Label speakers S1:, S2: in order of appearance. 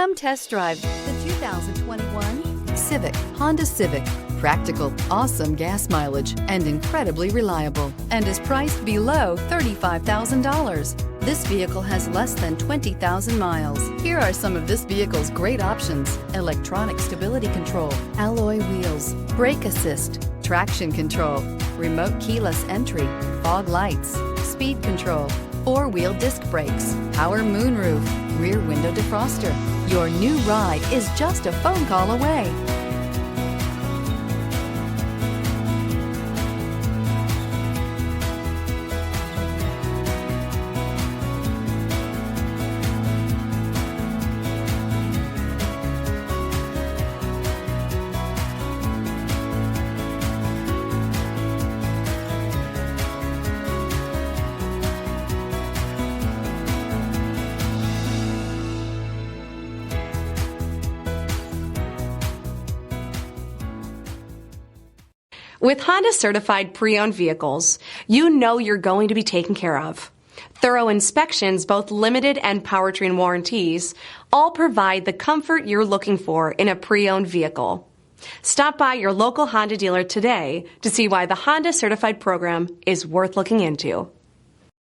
S1: Come test drive the 2021 Civic, Honda Civic. Practical, awesome gas mileage, and incredibly reliable, and is priced below $35,000. This vehicle has less than 20,000 miles. Here are some of this vehicle's great options: electronic stability control, alloy wheels, brake assist, traction control, remote keyless entry, fog lights, speed control, four-wheel disc brakes, power moonroof, rear window defroster. Your new ride is just a phone call away.
S2: With Honda Certified Pre-Owned vehicles, you know you're going to be taken care of. Thorough inspections, both limited and powertrain warranties, all provide the comfort you're looking for in a pre-owned vehicle. Stop by your local Honda dealer today to see why the Honda Certified program is worth looking into.